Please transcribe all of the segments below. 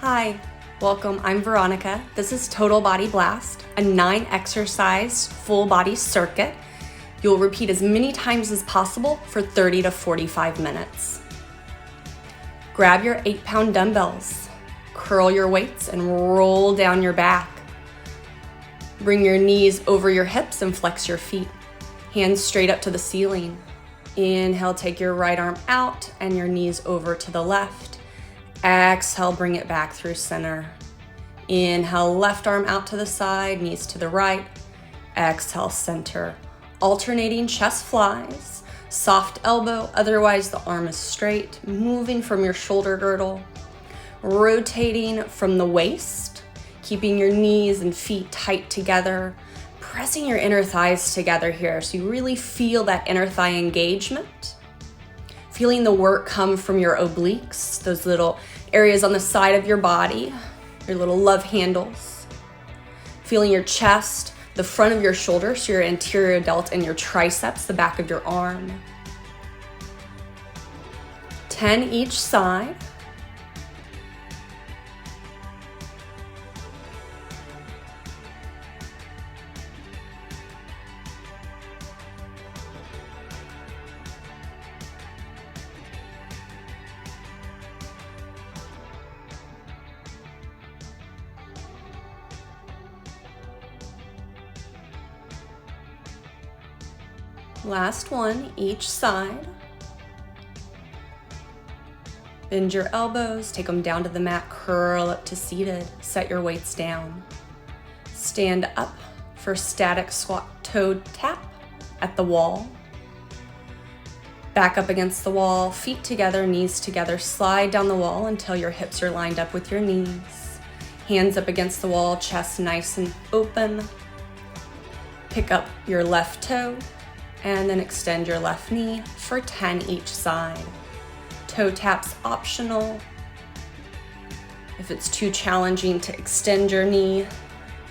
Hi, welcome. I'm Veronica. This is Total Body Blast, a 9-exercise full body circuit. You'll repeat as many times as possible for 30 to 45 minutes. Grab your 8-pound dumbbells, curl your weights, and roll down your back. Bring your knees over your hips and flex your feet. Hands straight up to the ceiling. Inhale, take your right arm out and your knees over to the left. Exhale, bring it back through center. Inhale, left arm out to the side, knees to the right. Exhale, center. Alternating chest flies, soft elbow, otherwise the arm is straight, moving from your shoulder girdle, rotating from the waist, keeping your knees and feet tight together, pressing your inner thighs together here so you really feel that inner thigh engagement. Feeling the work come from your obliques, those little areas on the side of your body, your little love handles. Feeling your chest, the front of your shoulder, so your anterior delt and your triceps, the back of your arm. 10 each side. Last one, each side. Bend your elbows, take them down to the mat, curl up to seated, set your weights down. Stand up for static squat toe tap at the wall. Back up against the wall, feet together, knees together, slide down the wall until your hips are lined up with your knees. Hands up against the wall, chest nice and open. Pick up your left toe, and then extend your left knee for 10 each side. Toe taps optional. If it's too challenging to extend your knee,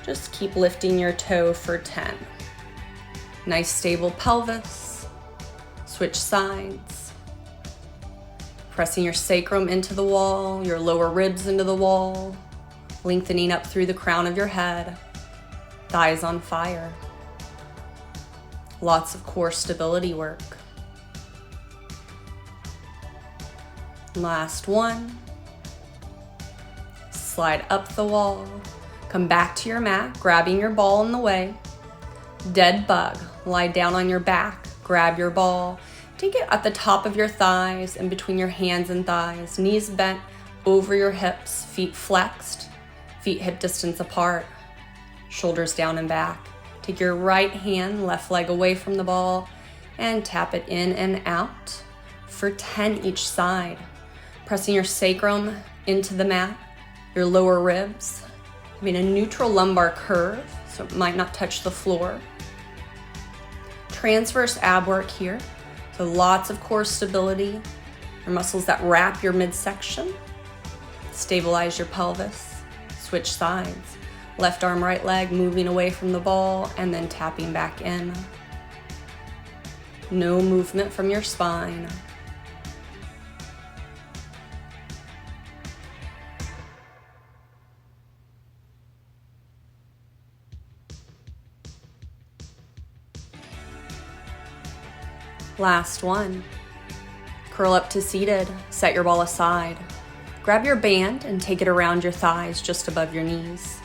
just keep lifting your toe for 10. Nice stable pelvis. Switch sides. Pressing your sacrum into the wall, your lower ribs into the wall, lengthening up through the crown of your head. Thighs on fire. Lots of core stability work. Last one. Slide up the wall. Come back to your mat, grabbing your ball in the way. Deadbug. Lie down on your back, grab your ball. Take it at the top of your thighs and between your hands and thighs. Knees bent over your hips, feet flexed, feet hip distance apart. Shoulders down and back. Take your right hand, left leg away from the ball, and tap it in and out for 10 each side. Pressing your sacrum into the mat, your lower ribs, having a neutral lumbar curve, so it might not touch the floor. Transverse ab work here, so lots of core stability, your muscles that wrap your midsection. Stabilize your pelvis, switch sides. Left arm, right leg, moving away from the ball and then tapping back in. No movement from your spine. Last one. Curl up to seated, set your ball aside. Grab your band and take it around your thighs just above your knees.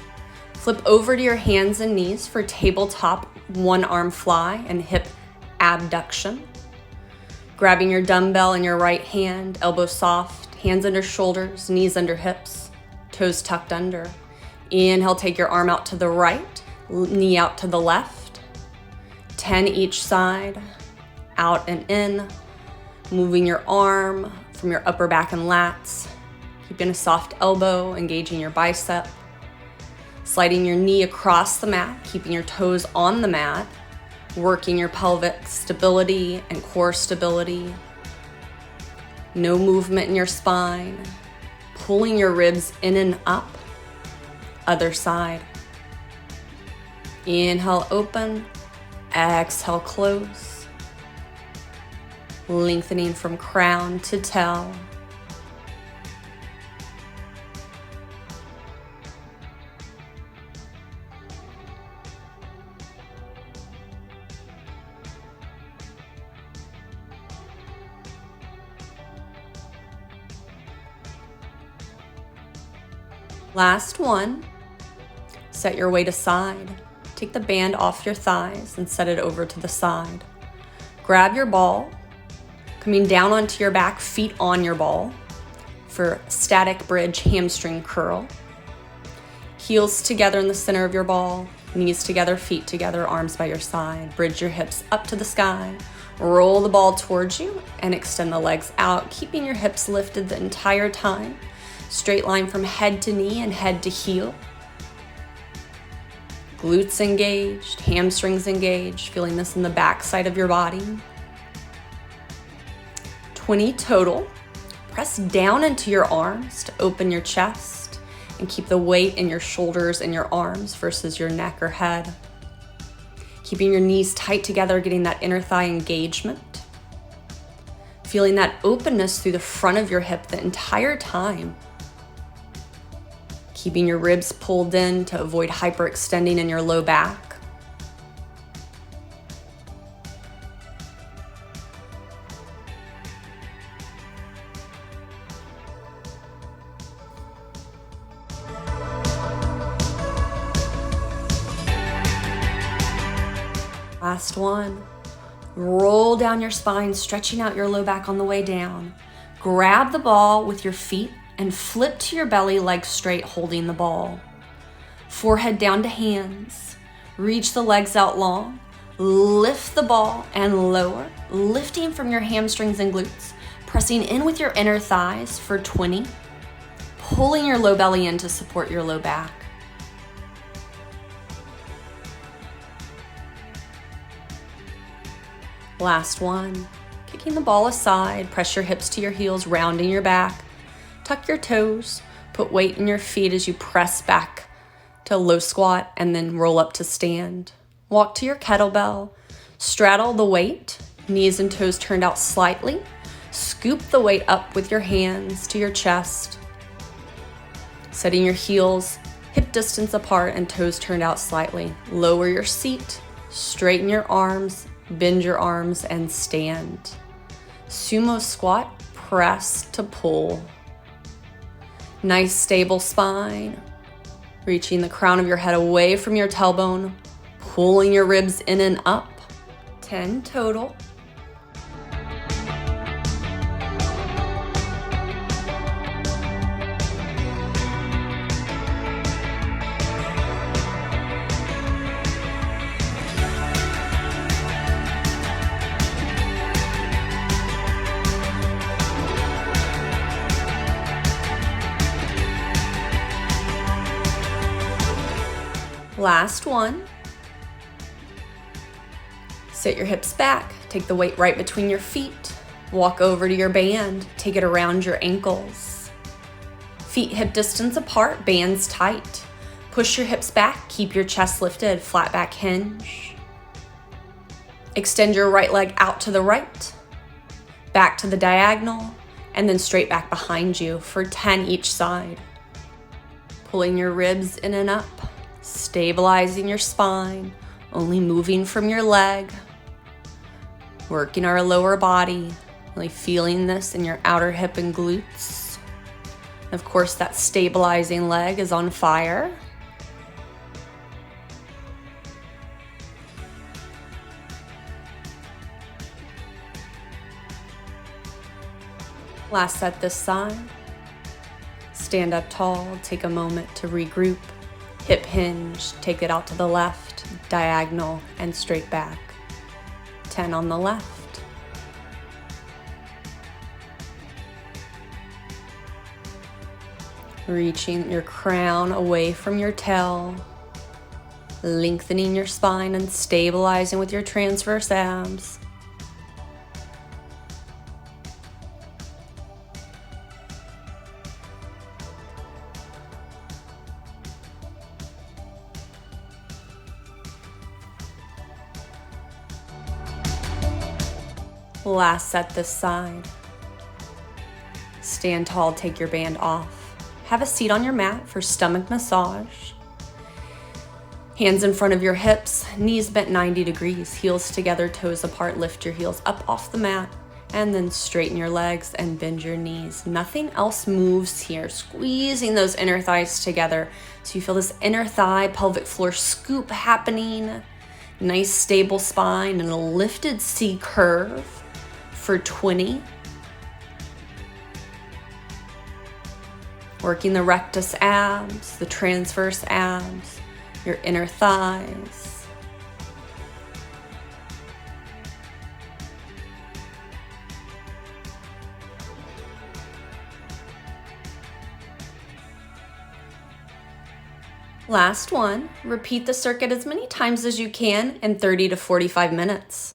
Flip over to your hands and knees for tabletop one arm fly and hip abduction. Grabbing your dumbbell in your right hand, elbows soft, hands under shoulders, knees under hips, toes tucked under. Inhale, take your arm out to the right, knee out to the left. 10 each side, out and in. Moving your arm from your upper back and lats. Keeping a soft elbow, engaging your bicep. Sliding your knee across the mat, keeping your toes on the mat, working your pelvic stability and core stability. No movement in your spine, pulling your ribs in and up. Other side. Inhale, open. Exhale, close. Lengthening from crown to tail. Last one. Set your weight aside. Take the band off your thighs and set it over to the side. Grab your ball, coming down onto your back, feet on your ball for static bridge hamstring curl. Heels together in the center of your ball, knees together, feet together, arms by your side. Bridge your hips up to the sky. Roll the ball towards you and extend the legs out, keeping your hips lifted the entire time. Straight line from head to knee and head to heel. Glutes engaged, hamstrings engaged, feeling this in the back side of your body. 20 total. Press down into your arms to open your chest and keep the weight in your shoulders and your arms versus your neck or head. Keeping your knees tight together, getting that inner thigh engagement. Feeling that openness through the front of your hip the entire time. Keeping your ribs pulled in to avoid hyperextending in your low back. Last one. Roll down your spine, stretching out your low back on the way down. Grab the ball with your feet and flip to your belly, legs straight, holding the ball. Forehead down to hands. Reach the legs out long. Lift the ball and lower, lifting from your hamstrings and glutes. Pressing in with your inner thighs for 20. Pulling your low belly in to support your low back. Last one. Kicking the ball aside, press your hips to your heels, rounding your back. Tuck your toes, put weight in your feet as you press back to low squat and then roll up to stand. Walk to your kettlebell, straddle the weight, knees and toes turned out slightly. Scoop the weight up with your hands to your chest. Setting your heels hip distance apart and toes turned out slightly. Lower your seat, straighten your arms, bend your arms and stand. Sumo squat, press to pull. Nice stable spine, reaching the crown of your head away from your tailbone, pulling your ribs in and up. 10 total. Last one. Sit your hips back, take the weight right between your feet, walk over to your band, take it around your ankles. Feet hip distance apart, bands tight. Push your hips back, keep your chest lifted, flat back hinge. Extend your right leg out to the right, back to the diagonal, and then straight back behind you for 10 each side. Pulling your ribs in and up. Stabilizing your spine, only moving from your leg. Working our lower body, really feeling this in your outer hip and glutes. And of course, that stabilizing leg is on fire. Last set this side. Stand up tall, take a moment to regroup. Hip hinge, take it out to the left, diagonal, and straight back. 10 on the left. Reaching your crown away from your tail, lengthening your spine and stabilizing with your transverse abs. Last set this side. Stand tall, take your band off. Have a seat on your mat for stomach massage. Hands in front of your hips, knees bent 90 degrees, heels together, toes apart. Lift your heels up off the mat. And then straighten your legs and bend your knees. Nothing else moves here. Squeezing those inner thighs together. So you feel this inner thigh, pelvic floor scoop happening. Nice stable spine and a lifted C curve for 20. Working the rectus abs, the transverse abs, your inner thighs. Last one, repeat the circuit as many times as you can in 30 to 45 minutes.